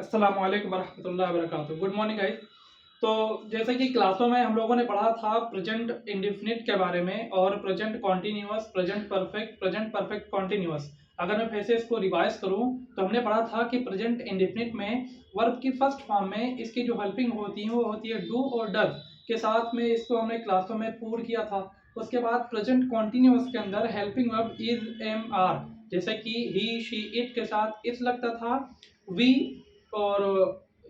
अस्सलामु अलैकुम वरहमतुल्लाहि वबरकातुहू। Good morning guys. तो जैसे कि क्लासों में हम लोगों ने पढ़ा था प्रेजेंट इंडेफिनिट के बारे में और present continuous, present perfect continuous. अगर मैं फिर से इसको रिवाइज करूं तो हमने पढ़ा था कि प्रेजेंट इंडेफिनिट में वर्ब की फर्स्ट फॉर्म में इसकी जो हेल्पिंग होती है वो होती है डू और डज के साथ में। इसको हमने क्लासों में पूर्ण किया था। उसके बाद प्रेजेंट कॉन्टिन्यूअस के अंदर helping verb is, am, are, जैसे कि ही, शी, इट के साथ इस लगता था। वी और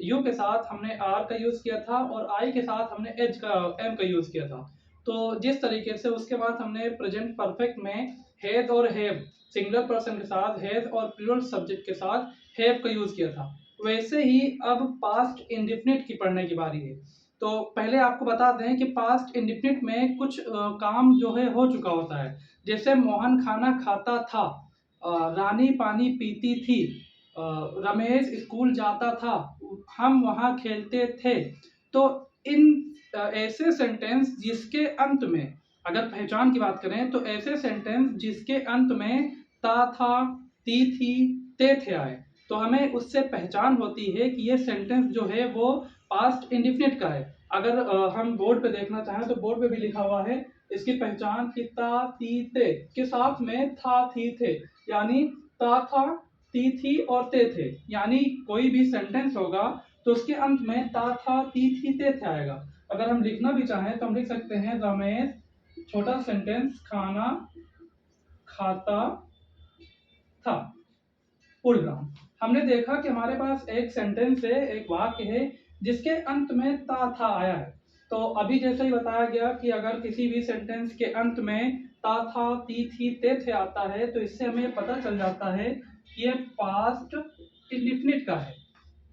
यू के साथ हमने आर का यूज किया था और आई के साथ हमने एच का, एम का यूज किया था। तो जिस तरीके से उसके बाद हमने प्रेजेंट परफेक्ट में हैज और हैव, सिंगुलर पर्सन के साथ हैज और प्लूरल सब्जेक्ट के साथ हैव का यूज किया था, वैसे ही अब पास्ट इंडेफिनिट की पढ़ने की बारी है। तो पहले आपको बता दें कि पास्ट इंडेफिनिट में कुछ काम जो है हो चुका होता है। जैसे मोहन खाना खाता था, रानी पानी पीती थी, रमेश स्कूल जाता था, हम वहाँ खेलते थे। तो इन ऐसे सेंटेंस जिसके अंत में, अगर पहचान की बात करें तो ऐसे सेंटेंस जिसके अंत में ता था, ती थी, ते थे आए, तो हमें उससे पहचान होती है कि ये सेंटेंस जो है वो पास्ट इंडेफिनिट का है। अगर हम बोर्ड पे देखना चाहें तो बोर्ड पे भी लिखा हुआ है इसकी पहचान कि ता, ती, ते के साथ में था, थी, थे, यानी ता था, ती थी और ते थे। यानी कोई भी सेंटेंस होगा तो उसके अंत में ता था, ती थी, ते थे आएगा। अगर हम लिखना भी चाहें तो हम लिख सकते हैं रमेश छोटा सेंटेंस खाना खाता था, पूर्ण विराम। हमने देखा कि हमारे पास एक सेंटेंस है, एक वाक्य है जिसके अंत में ता था आया है। तो अभी जैसे ही बताया गया कि अगर किसी भी सेंटेंस के अंत में ता था, ती थी, ते थे आता है तो इससे हमें पता चल जाता है कि ये पास्ट इंडेफिनिट का है।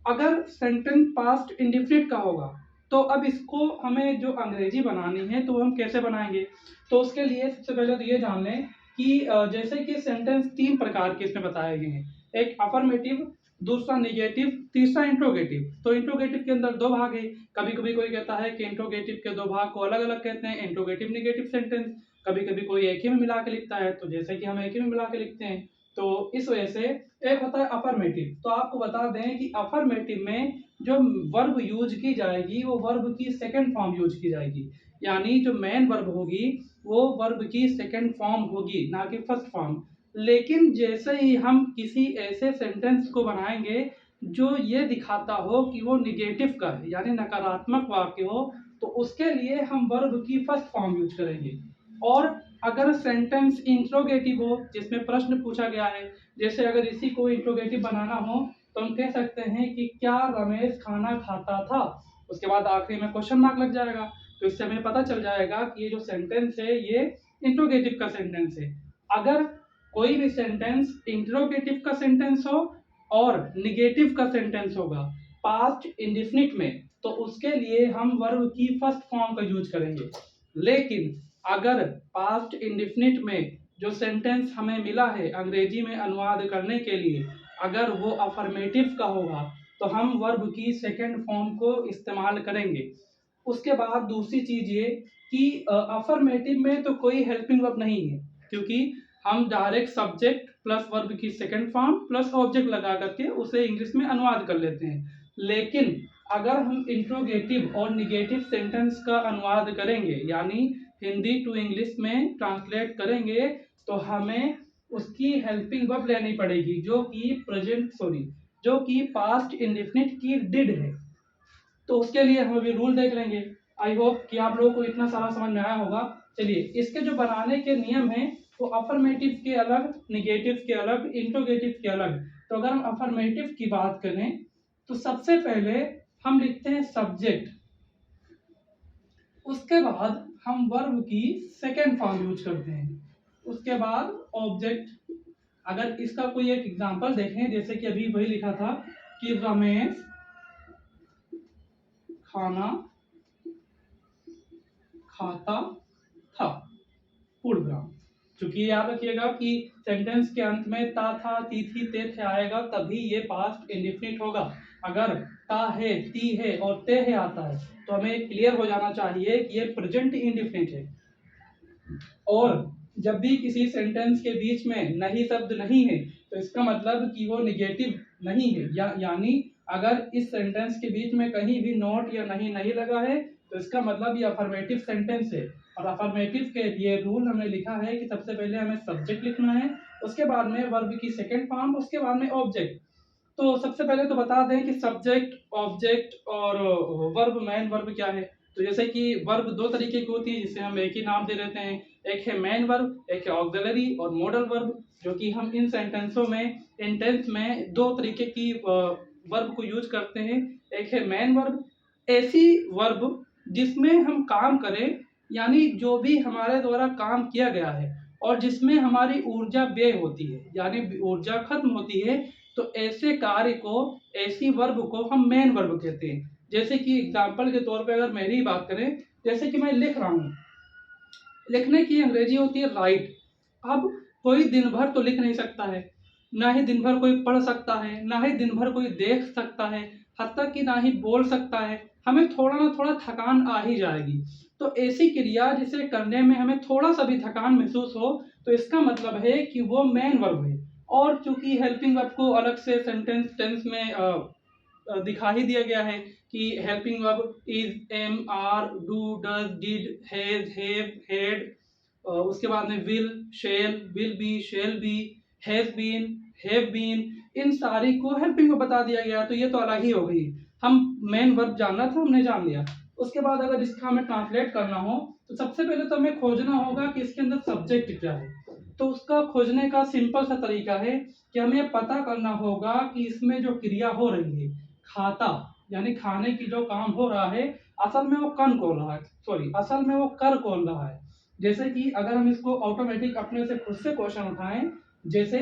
अगर सेंटेंस पास्ट इंडेफिनिट का होगा तो अब इसको हमें जो अंग्रेजी बनानी है तो हम कैसे बनाएंगे। तो उसके लिए सबसे पहले तो ये जान लें कि जैसे कि सेंटेंस तीन प्रकार के इसमें बताए गए हैं। एक अफर्मेटिव, दूसरा निगेटिव, तीसरा इंट्रोगेटिव। तो इंट्रोगेटिव के अंदर दो भाग है। कभी कभी कोई कहता है कि इंट्रोगेटिव के दो भाग को अलग अलग कहते हैं, इंट्रोगेटिव निगेटिव सेंटेंस। कभी कभी कोई एक ही में मिला के लिखता है, तो जैसे कि हम एक ही में मिला के लिखते हैं। तो इस वजह से एक होता है अफर्मेटिव। तो आपको बता दें कि अफर्मेटिव में जो वर्ब यूज की जाएगी वो वर्ब की सेकंड फॉर्म यूज की जाएगी। यानी जो मेन वर्ब होगी वो वर्ब की सेकंड फॉर्म होगी, ना कि फर्स्ट फॉर्म। लेकिन जैसे ही हम किसी ऐसे सेंटेंस को बनाएंगे जो ये दिखाता हो कि वो निगेटिव का है, यानी नकारात्मक वाक्य हो, तो उसके लिए हम वर्ब की फर्स्ट फॉर्म यूज करेंगे। और अगर सेंटेंस इंट्रोगेटिव हो जिसमें प्रश्न पूछा गया है, जैसे अगर इसी को इंट्रोगेटिव बनाना हो तो हम कह सकते हैं कि क्या रमेश खाना खाता था, उसके बाद आखिरी में क्वेश्चन मार्क लग जाएगा। तो इससे हमें पता चल जाएगा कि ये जो सेंटेंस है ये इंट्रोगेटिव का सेंटेंस है। अगर कोई भी सेंटेंस इंट्रोगेटिव का सेंटेंस हो और निगेटिव का सेंटेंस होगा पास्ट इंडेफिनिट में, तो उसके लिए हम वर्ब की फर्स्ट फॉर्म का यूज करेंगे। लेकिन अगर पास्ट इंडेफिनिट में जो सेंटेंस हमें मिला है अंग्रेजी में अनुवाद करने के लिए, अगर वो अफर्मेटिव का होगा तो हम वर्ब की सेकंड फॉर्म को इस्तेमाल करेंगे। उसके बाद दूसरी चीज ये कि अफर्मेटिव में तो कोई हेल्पिंग वर्ब नहीं है, क्योंकि हम डायरेक्ट सब्जेक्ट प्लस वर्ब की सेकंड फॉर्म प्लस ऑब्जेक्ट लगा करके उसे इंग्लिश में अनुवाद कर लेते हैं। लेकिन अगर हम इंट्रोगेटिव और निगेटिव सेंटेंस का अनुवाद करेंगे, यानी हिंदी टू इंग्लिश में ट्रांसलेट करेंगे, तो हमें उसकी हेल्पिंग वर्ब लेनी पड़ेगी जो कि पास्ट इंडेफिनिट की डिड है। तो उसके लिए हम अभी रूल देख लेंगे। आई होप कि आप लोगों को इतना सारा समझ में आया होगा। चलिए, इसके जो बनाने के नियम हैं वो अफर्मेटिव के अलग, निगेटिव के अलग, इंट्रोगेटिव के अलग। तो अगर हम अफर्मेटिव की बात करें तो सबसे पहले हम लिखते हैं सब्जेक्ट, उसके बाद हम वर्ब की सेकेंड फॉर्म यूज करते हैं, उसके बाद ऑब्जेक्ट। अगर इसका कोई एक एग्जांपल देखें, जैसे कि अभी वही लिखा था कि रमेश खाना खाता था, पूर्ण विराम। चूंकि याद रखिएगा कि सेंटेंस के अंत में ता था, ती थी, ते थे आएगा तभी ये पास्ट इंडेफिनिट होगा। अगर ता है, ती है और ते है आता है तो हमें क्लियर हो जाना चाहिए कि ये प्रेजेंट इंडेफिनिट है। और जब भी किसी सेंटेंस के बीच में नहीं शब्द नहीं है तो इसका मतलब कि वो निगेटिव नहीं है, यानी अगर इस सेंटेंस के बीच में कहीं भी नॉट या नहीं लगा है तो इसका मतलब ये अफर्मेटिव सेंटेंस है। और अफर्मेटिव के लिए रूल हमने लिखा है कि सबसे पहले हमें सब्जेक्ट लिखना है, उसके बाद में वर्ब की सेकंड फॉर्म, उसके बाद में ऑब्जेक्ट। तो सबसे पहले तो बता दें कि सब्जेक्ट, ऑब्जेक्ट और वर्ब, मेन वर्ब क्या है। तो जैसे कि वर्ब दो तरीके की होती है जिसे हम एक ही नाम दे देते हैं, एक है मेन वर्ब, एक है ऑक्सिलरी और मॉडल वर्ब, जो कि हम इन सेंटेंसों में, इन टेंस में दो तरीके की वर्ब को यूज करते हैं। एक है मेन वर्ब, ऐसी वर्ब जिसमें हम काम करें, यानी जो भी हमारे द्वारा काम किया गया है और जिसमें हमारी ऊर्जा व्यय होती है, यानी ऊर्जा खत्म होती है, तो ऐसे कार्य को, ऐसी वर्ब को हम मेन वर्ब कहते हैं। जैसे कि एग्जाम्पल के तौर पे अगर मेरी बात करें, जैसे कि मैं लिख रहा हूँ, लिखने की अंग्रेजी होती है राइट। अब कोई दिन भर तो लिख नहीं सकता है, ना ही दिन भर कोई पढ़ सकता है, ना ही दिन भर कोई देख सकता है, हत्ता कि ना ही बोल सकता है। हमें थोड़ा ना थोड़ा थकान आ ही जाएगी। तो ऐसी क्रिया जिसे करने में हमें थोड़ा सा भी थकान महसूस हो, तो इसका मतलब है कि वो मेन वर्ब है। और चूंकि हेल्पिंग वर्ब को अलग से सेंटेंस टेंस में दिखा ही दिया गया है कि helping verb is, am, are, do, does, did, has, have, had, उसके बाद में will be, shall be, has been, have been, इन सारी को हेल्पिंग वर्ब बता दिया गया। तो ये तो अलग ही हो गई। हम मेन वर्ब जानना था, हमने जान लिया। उसके बाद अगर इसका हमें ट्रांसलेट करना हो तो सबसे पहले तो हमें खोजना होगा कि इसके अंदर सब्जेक्ट क्या है। तो उसका खोजने का सिंपल सा तरीका है कि हमें पता करना होगा कि इसमें जो क्रिया हो रही है, खाता यानी खाने की जो काम हो रहा है, असल में वो कौन कौन रहा है, सॉरी असल में वो कर कौन रहा है। जैसे कि अगर हम इसको ऑटोमेटिक अपने से खुद से क्वेश्चन उठाएं, जैसे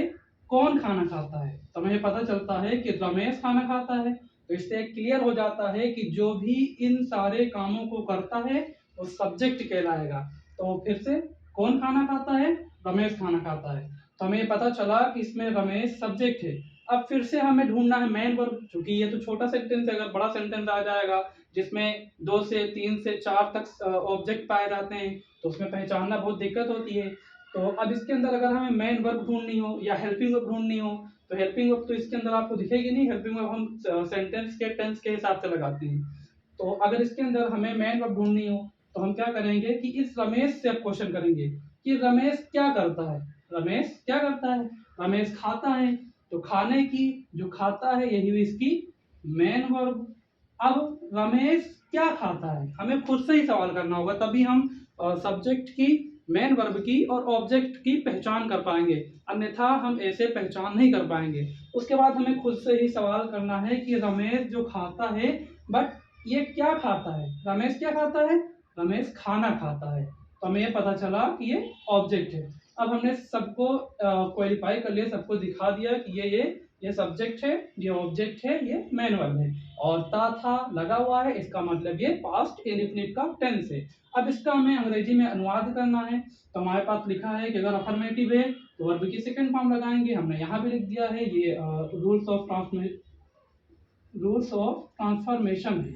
कौन खाना खाता है, तो हमें पता चलता है कि रमेश खाना खाता है। तो इससे क्लियर हो जाता है कि जो भी इन सारे कामों को करता है वो सब्जेक्ट कहलाएगा। तो फिर से कौन खाना खाता है, रमेश खाना खाता है। तो हमें पता चला कि इसमें रमेश सब्जेक्ट है। अब फिर से हमें ढूंढना है मेन वर्ब, क्योंकि ये तो छोटा सेंटेंस है। अगर बड़ा सेंटेंस आ जाएगा जिसमें 2 से 3 से 4 तक ऑब्जेक्ट पाए जाते हैं, तो उसमें पहचानना बहुत दिक्कत होती है। तो अब इसके अंदर अगर हमें मेन वर्ब ढूंढनी हो या हेल्पिंग वर्ब ढूंढनी हो, तो हेल्पिंग वर्ब तो इसके अंदर आपको दिखेगी नहीं। हेल्पिंग वर्ब हम सेंटेंस के टेंस के हिसाब से लगाते हैं। तो अगर इसके अंदर हमें मेन वर्ब ढूंढनी हो तो हम क्या करेंगे कि इस रमेश से अब क्वेश्चन करेंगे कि रमेश क्या करता है। रमेश क्या करता है, रमेश खाता है। तो खाने की जो खाता है यही हुई इसकी मेन वर्ब। अब रमेश क्या खाता है, हमें खुद से ही सवाल करना होगा, तभी हम सब्जेक्ट की, मेन वर्ब की और ऑब्जेक्ट की पहचान कर पाएंगे, अन्यथा हम ऐसे पहचान नहीं कर पाएंगे। उसके बाद हमें खुद से ही सवाल करना है कि रमेश जो खाता है, बट ये क्या खाता है, रमेश क्या खाता है, रमेश खाना खाता है। तो हमें ये पता चला कि ये ऑब्जेक्ट है। अब हमने सबको क्वालिफाई कर लिया, सबको दिखा दिया कि ये सब्जेक्ट है, ये ऑब्जेक्ट है, ये मेन वर्ब है। और था लगा हुआ है, इसका मतलब ये पास्ट इंडेफिनिट का टेंस है। अब इसका हमें अंग्रेजी में अनुवाद करना है। तो हमारे पास लिखा है कि अगर अफर्मेटिव है तो वर्ब की सेकंड फॉर्म लगाएंगे। हमने यहाँ भी लिख दिया है, ये रूल्स ऑफ ट्रांसफॉर्मेशन है,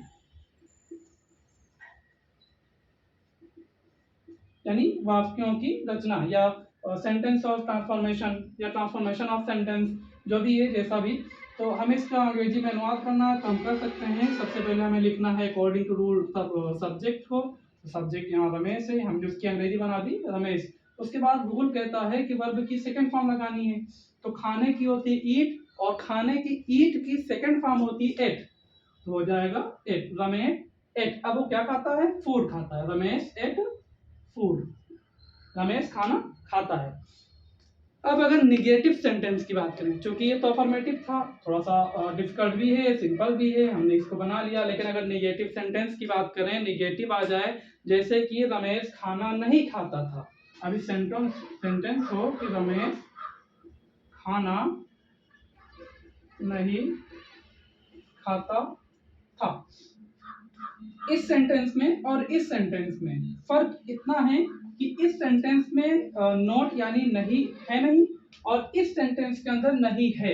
यानी वाक्यों की रचना या सेंटेंस ऑफ ट्रांसफॉर्मेशन या ट्रांसफॉर्मेशन ऑफ सेंटेंस, जो भी है जैसा भी। तो हमें इसका अंग्रेजी में अनुवाद करना है तो हम कर सकते हैं। सबसे पहले हमें लिखना है अकॉर्डिंग टू रूल सब्जेक्ट को। सब्जेक्ट यहाँ रमेश है, हमने उसकी अंग्रेजी बना दी रमेश। उसके बाद रूल कहता है कि वर्ब की सेकंड फॉर्म लगानी है। तो खाने की होती है ईट, और खाने की ईट की सेकंड फॉर्म होती है एट, तो हो जाएगा एट, रमेश एट। अब वो क्या खाता है, फूड खाता है, रमेश एट फूड, रमेश खाना खाता है। अब अगर निगेटिव सेंटेंस की बात करें, क्योंकि ये तो अफर्मेटिव था, थोड़ा सा डिफिकल्ट भी है, सिंपल भी है, हमने इसको बना लिया। लेकिन अगर निगेटिव सेंटेंस की बात करें, निगेटिव आ जाए, जैसे कि रमेश खाना नहीं खाता था। अभी सेंटेंस हो कि रमेश खाना नहीं खाता था। इस सेंटेंस में और इस सेंटेंस में फर्क इतना है कि इस सेंटेंस में नॉट यानी नहीं है नहीं, और इस सेंटेंस के अंदर नहीं है।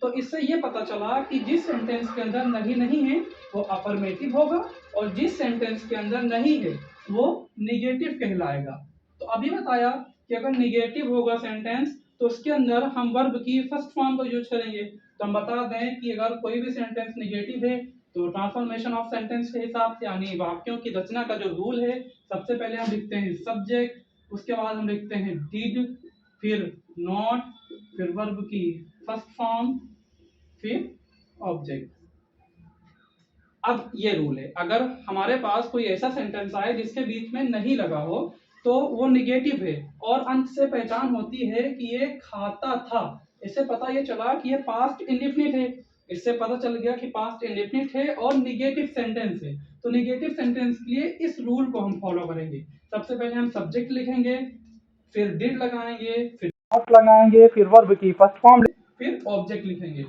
तो इससे ये पता चला कि जिस सेंटेंस के अंदर नहीं है वो अफर्मेटिव होगा, और जिस सेंटेंस के अंदर नहीं है वो निगेटिव कहलाएगा। तो अभी बताया कि अगर निगेटिव होगा सेंटेंस तो उसके अंदर हम वर्ब की फर्स्ट फॉर्म को यूज करेंगे। तो हम बता दें कि अगर कोई भी सेंटेंस नेगेटिव है तो ट्रांसफॉर्मेशन ऑफ सेंटेंस के हिसाब से यानी वाक्यों की रचना का जो रूल है, सबसे पहले हम लिखते हैं सब्जेक्ट, उसके बाद हम लिखते हैं डिड, फिर नॉट, फिर वर्ब की फर्स्ट फॉर्म, फिर ऑब्जेक्ट। अब ये रूल है, अगर हमारे पास कोई ऐसा सेंटेंस आए जिसके बीच में नहीं लगा हो तो वो निगेटिव है और अंत से पहचान होती है कि ये खाता था। इससे पता ये चला कि ये पास्ट इंडेफिनिट है, इससे पता चल गया कि पास्ट इंडेफिनिट है और निगेटिव सेंटेंस है। तो निगेटिव सेंटेंस के लिए इस रूल को हम फॉलो करेंगे। सबसे पहले हम सब्जेक्ट लिखेंगे, फिर डिड लगाएंगे, फिर नॉट लगाएंगे, फिर वर्ब की फर्स्ट फॉर्म, फिर ऑब्जेक्ट लिखेंगे।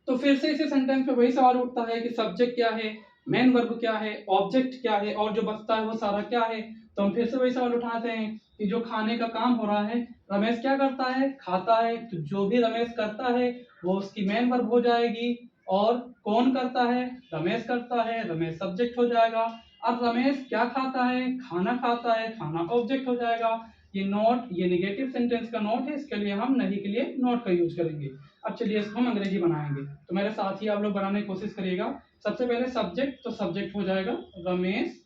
तो फिर से इसी सेंटेंस में वही सवाल उठता है कि सब्जेक्ट क्या है, मेन वर्ब क्या है, ऑब्जेक्ट क्या है और जो बचता है वो सारा क्या है। तो हम फिर से वही सवाल उठाते हैं कि जो खाने का काम हो रहा है, रमेश क्या करता है, खाता है। तो जो भी रमेश करता है वो उसकी मेन वर्ब हो जाएगी और कौन करता है, रमेश करता है, रमेश सब्जेक्ट हो जाएगा। अब रमेश क्या खाता है, खाना खाता है, खाना ऑब्जेक्ट हो जाएगा। ये नॉट, ये नेगेटिव सेंटेंस का नॉट है, इसके लिए हम नहीं के लिए नॉट का यूज करेंगे। अब चलिए इसको हम अंग्रेजी बनाएंगे, तो मेरे साथ ही आप लोग बनाने की कोशिश करिएगा। सबसे पहले सब्जेक्ट, तो सब्जेक्ट हो जाएगा रमेश,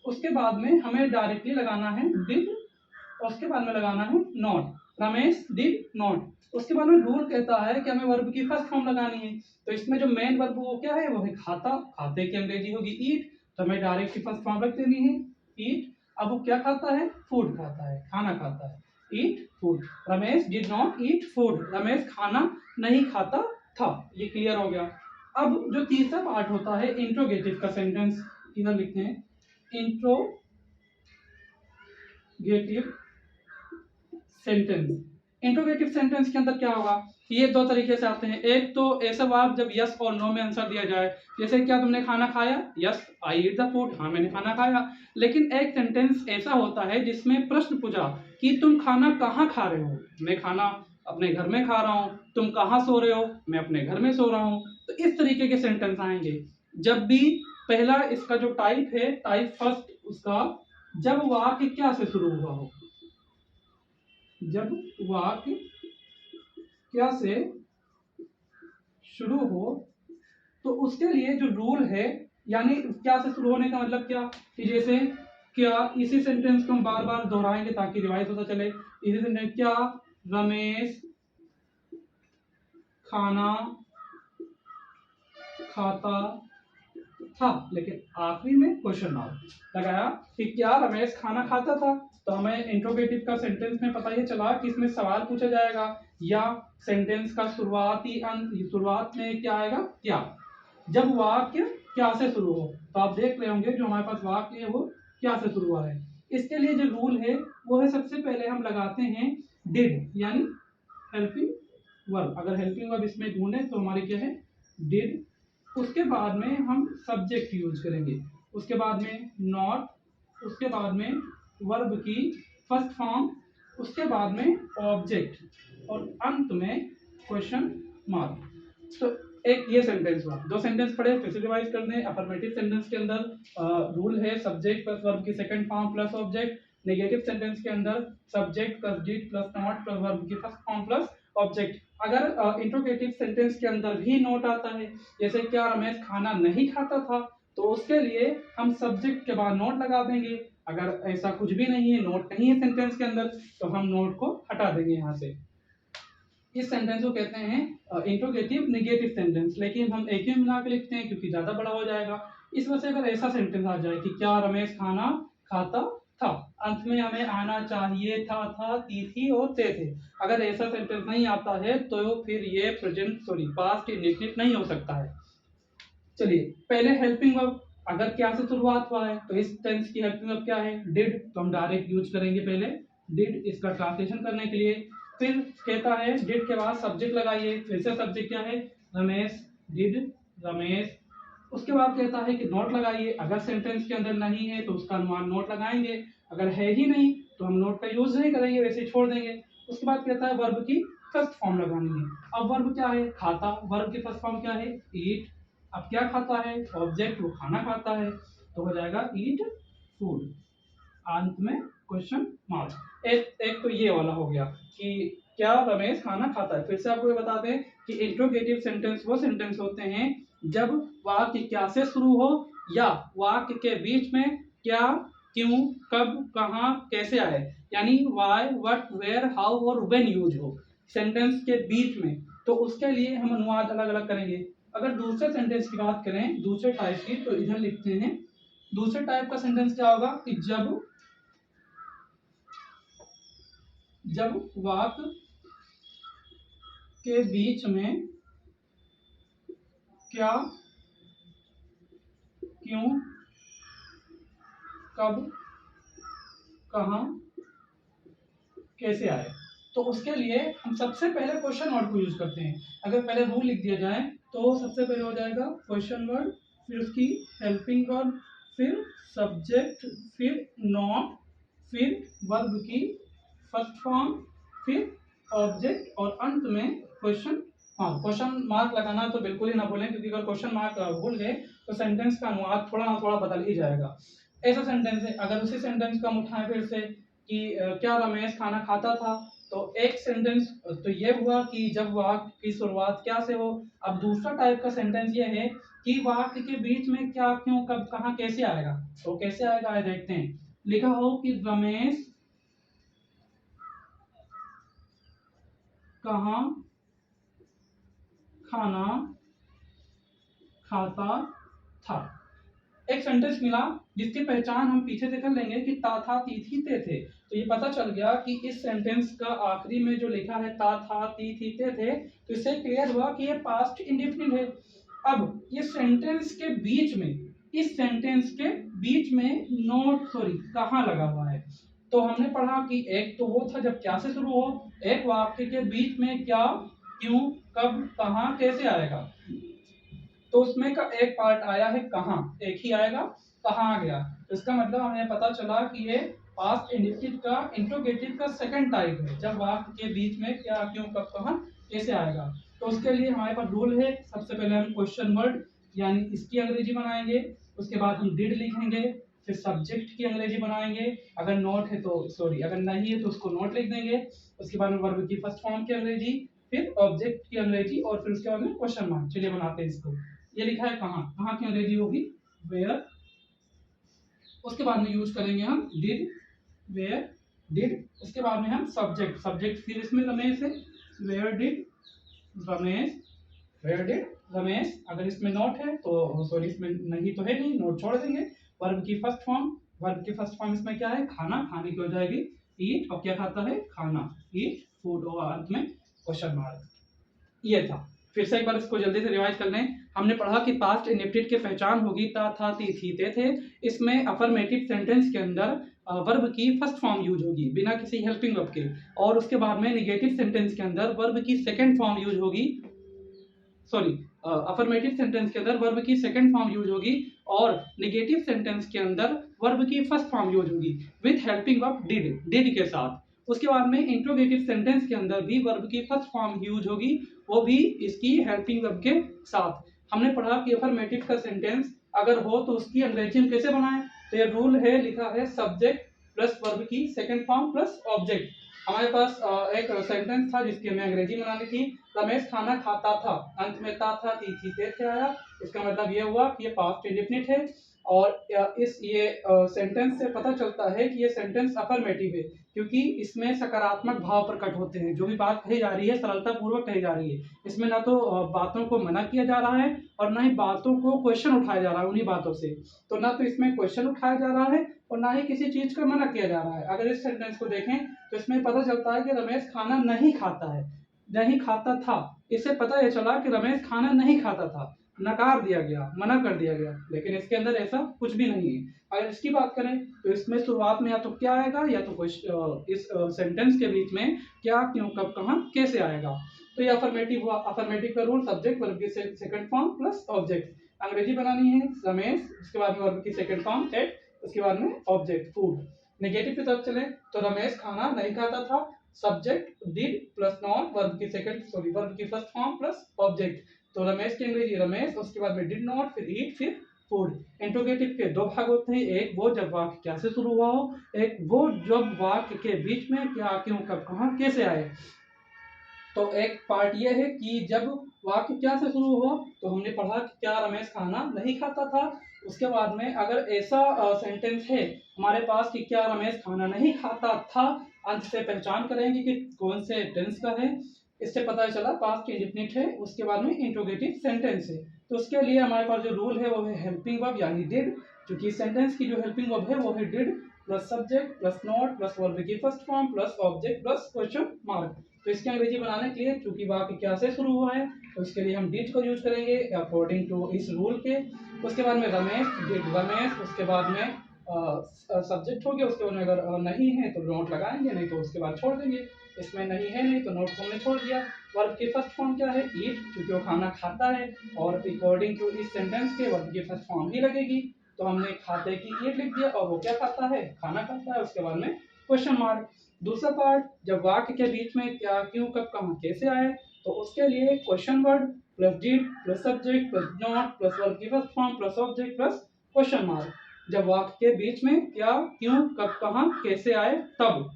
उसके बाद में हमें डायरेक्टली लगाना है डिड, और उसके बाद में लगाना है नॉट, रमेश डिड नॉट। उसके बाद में रूल कहता है कि हमें वर्ब की फर्स्ट फॉर्म लगानी है। तो इसमें जो मेन वर्ब वो क्या है, वो है खाता, खाते की अंग्रेजी होगी ईट, तो हमें डायरेक्ट की फर्स्ट फॉर्म रख देनी है ईट। अब वो क्या खाता है, फूड खाता है, खाना खाता है, eat food. Ramesh did not eat food, Ramesh खाना नहीं खाता था। ये क्लियर हो गया। अब जो तीसरा पार्ट होता है इंट्रोगेटिव का सेंटेंस, इधर लिखते हैं इंट्रोगेटिव सेंटेंस। इंट्रोगेटिव सेंटेंस के अंदर क्या होगा, ये दो तरीके से आते हैं। एक तो ऐसा वर्ब जब यस और नो में आंसर दिया जाए, जैसे क्या तुमने खाना खाया, yes I eat the food, हाँ मैंने खाना खाया। लेकिन एक सेंटेंस ऐसा होता है जिसमें प्रश्न पूछा कि तुम खाना कहाँ खा रहे हो, मैं खाना अपने घर में खा रहा हूँ। तुम कहाँ सो रहे हो, मैं अपने घर में सो रहा हूँ। तो इस तरीके के सेंटेंस आएंगे जब भी पहला इसका जो टाइप है, टाइप फर्स्ट उसका, जब वाक्य क्या से शुरू हुआ हो, जब वाक्य क्या से शुरू हो, तो उसके लिए जो रूल है, यानी क्या से शुरू होने का मतलब क्या, कि जैसे क्या, इसी सेंटेंस को हम बार बार दोहराएंगे ताकि रिवाइज होता चले। इसी सेंटेंस, क्या रमेश खाना खाता था, लेकिन आखिरी में क्वेश्चन मार्क लगाया कि क्या रमेश खाना खाता था। तो हमें इंट्रोगेटिव का सेंटेंस में पता ही चला कि इसमें सवाल पूछा जाएगा या सेंटेंस का शुरुआती अंत, शुरुआत में क्या आएगा, क्या, जब वाक्य क्या से शुरू हो। तो आप देख रहे होंगे जो हमारे पास वाक्य है वो क्या से शुरू हुआ है। इसके लिए जो रूल है वो है, सबसे पहले हम लगाते हैं डिड यानी हेल्पिंग वर्ब। अगर हेल्पिंग वर्ब इसमें ढूंढे तो हमारी क्या है, डिड। उसके बाद में हम सब्जेक्ट यूज करेंगे, उसके बाद में नॉट, उसके बाद में वर्ब की फर्स्ट फॉर्म, उसके बाद में ऑब्जेक्ट और अंत में क्वेश्चन मार्क। तो एक ये सेंटेंस हुआ, दो सेंटेंस पढ़े फिर से रिवाइज कर दें। अफर्मेटिव सेंटेंस के अंदर रूल है सब्जेक्ट प्लस वर्ब की second form plus object. Negative sentence के अंदर subject plus did plus not plus verb की फर्स्ट फॉर्म प्लस ऑब्जेक्ट। अगर इंट्रोगेटिव सेंटेंस के अंदर भी नोट आता है, जैसे क्या रमेश खाना नहीं खाता था, तो उसके लिए हम सब्जेक्ट के बाद नोट लगा देंगे। अगर ऐसा कुछ भी नहीं है, नोट नहीं है सेंटेंस के अंदर, तो हम नोट को हटा देंगे यहाँ से। इस सेंटेंस को कहते हैं इंट्रोगेटिव नेगेटिव सेंटेंस, लेकिन हम एक ही मिला के लिखते हैं क्योंकि ज्यादा बड़ा हो जाएगा। इस वजह से अगर ऐसा सेंटेंस आ जाए कि क्या रमेश खाना खाता था, अंत में हमें आना चाहिए था, थी और थे। अगर ऐसा सेंटेंस नहीं आता है तो फिर ये पास्ट इंडेफिनिट नहीं हो सकता है। चलिए पहले हेल्पिंग वर्ब, अगर क्या से शुरुआत हुआ है तो इस टेंस की हेल्पिंग वर्ब क्या है, डिड, तो हम डायरेक्ट यूज करेंगे पहले डिड इसका ट्रांसलेशन करने के लिए। फिर कहता है डिड के बाद सब्जेक्ट लगाइए, फिर से सब्जेक्ट क्या है, रमेश, डिड रमेश। उसके बाद कहता है कि नोट लगाइए, अगर सेंटेंस के अंदर नहीं है तो उसका अनुमान नोट लगाएंगे, अगर है ही नहीं तो हम नोट का यूज नहीं करेंगे, वैसे छोड़ देंगे। उसके बाद कहता है वर्ब की फर्स्ट फॉर्म लगानी है। अब वर्ब क्या है, खाता, वर्ब की फर्स्ट फॉर्म क्या है, ईट। अब क्या खाता है, ऑब्जेक्ट, वो खाना खाता है, तो हो जाएगा ईट फूड, अंत में क्वेश्चन मार्क। एक तो ये वाला हो गया कि क्या रमेश खाना खाता है। फिर से आपको ये बता दें कि इंट्रोगेटिव सेंटेंस वो सेंटेंस होते हैं जब वाक्य क्या से शुरू हो या वाक्य के बीच में क्या, क्यों, कब, कहाँ, कैसे आए, यानी वाई, व्हाट, वेयर, हाउ और व्हेन यूज हो सेंटेंस के बीच में। तो उसके लिए हम अनुवाद अलग अलग करेंगे। अगर दूसरे सेंटेंस की बात करें, दूसरे टाइप की, तो इधर लिखते हैं दूसरे टाइप का सेंटेंस क्या होगा कि जब वाक्य के बीच में क्या, क्यों, कब, कहाँ, कैसे आए। तो उसके लिए हम सबसे पहले क्वेश्चन वर्ड को यूज करते हैं। अगर पहले रूल लिख दिया जाए तो सबसे पहले हो जाएगा क्वेश्चन वर्ड, फिर उसकी हेल्पिंग वर्ब, फिर सब्जेक्ट, फिर नॉट, फिर वर्ब की फर्स्ट फॉर्म, फिर ऑब्जेक्ट और अंत में क्वेश्चन मार्क। क्वेश्चन मार्क लगाना तो बिल्कुल ही ना भूलें, क्योंकि अगर क्वेश्चन मार्क भूल गए तो सेंटेंस का अनुवाद थोड़ा ना थोड़ा बदल ही जाएगा। ऐसा सेंटेंस है, अगर उसी सेंटेंस का हम उठाएं फिर से कि क्या रमेश खाना खाता था, तो एक सेंटेंस तो ये हुआ कि जब वाक्य की शुरुआत क्या से हो। अब दूसरा टाइप का सेंटेंस ये है कि वाक्य के बीच में क्या, क्यों, कब, कहाँ, कैसे आएगा। तो कैसे आएगा आए देखते हैं। लिखा हो कि रमेश कहाँ खाना खाता था। एक सेंटेंस मिला जिसकी पहचान हम पीछे से कर लेंगे कि ता, था, ती, थी, ते थे। तो ये पता चल गया कि इस सेंटेंस का आखिरी में जो लिखा है ता, था, ती, थी, ते थे, तो इससे क्लियर हुआ कि ये पास्ट इंडेफिनिट है। अब ये सेंटेंस के बीच में, इस सेंटेंस के बीच में नोट सॉरी कहाँ लगा हुआ है। तो हमने पढ़ा कि एक तो वो था जब क्या से शुरू हो, एक वाक्य के बीच में क्या, क्यों, कब, कहाँ, कैसे आएगा। तो उसमें का एक पार्ट आया है कहाँ, एक ही आएगा, कहाँ आ गया। तो इसका मतलब हमें पता चला कि ये पास्ट इंडिकेटिव का इंट्रोगेटिव का सेकंड टाइप है, जब वाक्य के बीच में क्या, क्यों, कब, कहाँ, कैसे आएगा। तो उसके लिए हमारे पास रूल है, सबसे पहले हम क्वेश्चन वर्ड यानी इसकी अंग्रेजी बनाएंगे, उसके बाद हम डिड लिखेंगे, फिर सब्जेक्ट की अंग्रेजी बनाएंगे, अगर नोट है तो सॉरी अगर नहीं है तो उसको नोट लिख देंगे, उसके बाद में वर्ब की फर्स्ट फॉर्म की अंग्रेजी, फिर ऑब्जेक्ट की अंग्रेजी और फिर उसके बाद में क्वेश्चन मार्क। चलिए बनाते हैं इसको। ये लिखा है कहाँ, कहाँ की अंग्रेजी होगी वेयर, उसके बाद में यूज करेंगे हम डिड, वेयर, डिड, उसके बाद में हम सब्जेक्ट, सब्जेक्ट फिर इसमें रमेश है, where did Ramesh, where did Ramesh. अगर इसमें नोट है तो सॉरी इसमें नहीं तो है नहीं, नोट छोड़ देंगे। वर्ब की फर्स्ट फॉर्म, वर्ब की फर्स्ट फॉर्म इसमें क्या है खाना, खाने की हो जाएगी ईट, और क्या खाता है खाना, ईट फूड, और अंत में क्वेश्चन मार्क। ये था। फिर से एक बार इसको जल्दी से रिवाइज कर लें। हमने पढ़ा कि पास्ट इंडेफिनिट की पहचान होगी ता, था, ती, थी, ते थे। इसमें अफर्मेटिव सेंटेंस के अंदर वर्ब की फर्स्ट फॉर्म यूज होगी बिना किसी हेल्पिंग वर्ब के, और उसके बाद में निगेटिव सेंटेंस के अंदर वर्ब की सेकंड फॉर्म यूज होगी, सॉरी अफर्मेटिव सेंटेंस के अंदर वर्ब की सेकंड फॉर्म यूज होगी, और निगेटिव सेंटेंस के अंदर वर्ब की फर्स्ट फॉर्म यूज होगी with helping verb did, did के साथ। उसके बाद में इंट्रोगेटिव सेंटेंस के अंदर भी वर्ब की फर्स्ट फॉर्म यूज होगी, वो भी इसकी हेल्पिंग वर्ब के साथ। हमने पढ़ा कि अफर्मेटिव का सेंटेंस अगर हो तो उसकी अंग्रेजी हम कैसे बनाएं। तो ये रूल है, लिखा है सब्जेक्ट प्लस वर्ब की सेकंड फॉर्म प्लस ऑब्जेक्ट। हमारे पास एक सेंटेंस था जिसकी हमें अंग्रेजी बनानी थी, रमेश खाना खाता था, अंत में ता, था, ती, थी, ते थे आया। इसका मतलब ये हुआ कि ये पास्ट इंडेफिनिट है, और इस ये सेंटेंस से पता चलता है कि ये सेंटेंस अफर्मेटिव है, क्योंकि इसमें सकारात्मक भाव प्रकट होते हैं। जो भी बात कही जा रही है सरलता पूर्वक कही जा रही है, इसमें ना तो बातों को मना किया जा रहा है और ना ही बातों को क्वेश्चन उठाया जा रहा है उन्हीं बातों से। तो ना तो इसमें क्वेश्चन उठाया जा रहा है और ना ही किसी चीज का मना किया जा रहा है। अगर इस सेंटेंस को देखें तो इसमें पता चलता है कि रमेश खाना नहीं खाता है, नहीं खाता था। इससे पता यह चला कि रमेश खाना नहीं खाता था, नकार दिया गया, मना कर दिया गया, लेकिन इसके अंदर ऐसा कुछ भी नहीं है। अगर इसकी बात करें तो इसमें शुरुआत में या तो क्या आएगा या तो इस सेंटेंस के बीच में क्या, क्यों, कब, कहाँ, कैसे आएगा। तो ये अफर्मेटिव हुआ। अफर्मेटिव का रूल सब्जेक्ट वर्ब की सेकंड फॉर्म प्लस ऑब्जेक्ट। अंग्रेजी बनानी है रमेश, उसके बाद में वर्ब की सेकंड फॉर्म एट, उसके बाद में ऑब्जेक्ट फूड। नेगेटिव की तरफ चले तो रमेश खाना नहीं खाता था, subject did plus not, verb की सेकंड वर्ब की फर्स्ट फॉर्म प्लस ऑब्जेक्ट। तो रमेश की अंग्रेजी रमेश, उसके बाद में डिड नॉट, फिर ईट, फिर फूड। इंट्रोगेटिव के दो भाग होते हैं, एक वो जब वाक्य क्या से शुरू हुआ हो, एक वो जब वाक्य के बीच में क्या, क्यों, कब, कहाँ, कैसे आए। तो एक पार्ट ये है कि जब वाक्य क्या से शुरू हो, तो हमने पढ़ा कि क्या रमेश खाना नहीं खाता था। उसके बाद में अगर ऐसा सेंटेंस है हमारे पास कि क्या रमेश खाना नहीं खाता था, अंत से पहचान करेंगे कि कौन से टेंस का है। इससे पता चला पास्ट इंडेफिनिट है। उसके बाद में इंट्रोगेटिव सेंटेंस है। तो उसके लिए हमारे पास जो रूल है वो है हेल्पिंग वर्ब यानी डिड, क्योंकि सेंटेंस की जो हेल्पिंग वर्ब है वो है did plus subject plus not plus verb की first form plus object plus question mark. तो इसके अंग्रेजी बनाने के लिए चूंकि वाक्य क्या से शुरू हुआ है, तो इसके लिए हम डिड को यूज करेंगे अकॉर्डिंग टू इस रूल के। उसके बाद में रमेश, डिड रमेश, उसके बाद में सब्जेक्ट हो गया। उसके बाद में अगर नहीं है तो नोट लगाएंगे, नहीं तो उसके बाद छोड़ देंगे। इसमें नहीं है नहीं तो नोट को हमने छोड़ दिया। वर्ब की फर्स्ट फॉर्म क्या है, ईट, क्योंकि वो खाना खाता है और अकॉर्डिंग टू इस सेंटेंस के वर्ब की फर्स्ट फॉर्म ही लगेगी। तो हमने खाते की ईट लिख दिया और वो क्या खाता है, खाना खाता है। उसके बाद में क्वेश्चन मार्क। दूसरा पार्ट, जब वाक्य के बीच में क्या, क्यों, कब, कहाँ, कैसे आए, तो उसके लिए question word plus did plus subject plus not plus verb की first form plus object plus question mark. जब वाक्य के बीच में क्या, क्यों, कब, कहाँ, कैसे आए तब।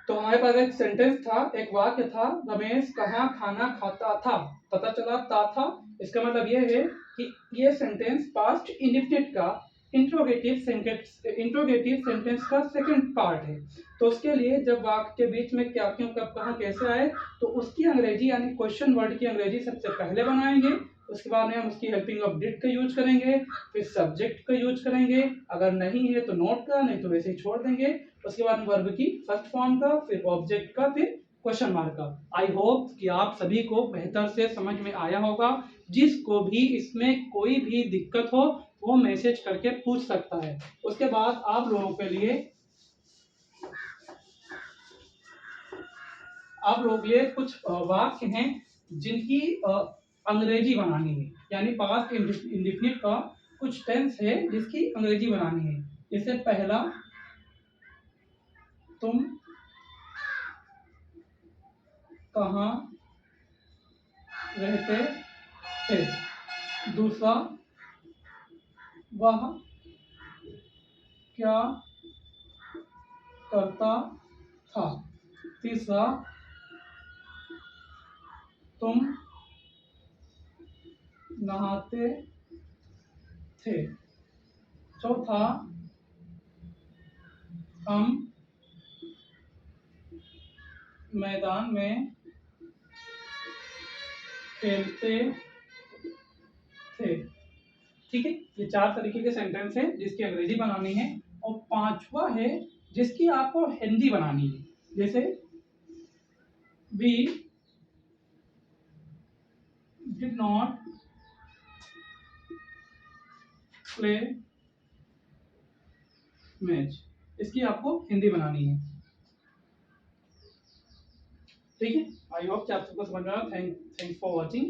तो हमारे पास एक सेंटेंस था, एक वाक्य था, रमेश कहाँ खाना खाता था, पता चला था। इसका मतलब ये है कि ये सेंटेंस पास्ट इंडेफिनिट का इंट्रोगेटिव सेंटेंस का सेकंड पार्ट है। तो उसके लिए जब वाक्य के बीच में क्या, क्यों, कब, कहाँ, कैसे आए, तो उसकी अंग्रेजी यानी क्वेश्चन वर्ड की अंग्रेजी सबसे पहले बनाएंगे। उसके बाद में हम उसकी हेल्पिंग ऑफ डिड का यूज करेंगे, फिर सब्जेक्ट का यूज करेंगे, अगर नहीं है तो नोट का, नहीं तो वैसे ही छोड़ देंगे। उसके बाद वर्ब की फर्स्ट फॉर्म का, फिर ऑब्जेक्ट का, फिर क्वेश्चन मार्क का। आई होप कि आप सभी को बेहतर से समझ में आया होगा। जिसको भी इसमें कोई भी दिक्कत हो वो मैसेज करके पूछ सकता है। उसके बाद आप लोगों के लिए कुछ वाक्य हैं जिनकी अंग्रेजी बनानी है, यानी पास्ट इंडेफिनिट का कुछ टेंस है जिसकी अंग्रेजी बनानी है। जैसे पहला, तुम कहाँ रहते थे। दूसरा, वह क्या करता था। तीसरा, तुम नहाते थे। चौथा, हम मैदान में खेलते थे। ठीक है, ये चार तरीके के सेंटेंस है जिसकी अंग्रेजी बनानी है। और पांचवा है जिसकी आपको हिंदी बनानी है। जैसे we did not play match, इसकी आपको हिंदी बनानी है। ठीक है, आई होप कि आप सबको समझ में आया। Thanks for watching.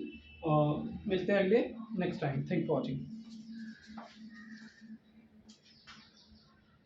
मिलते हैं अगले next time. Thank for watching.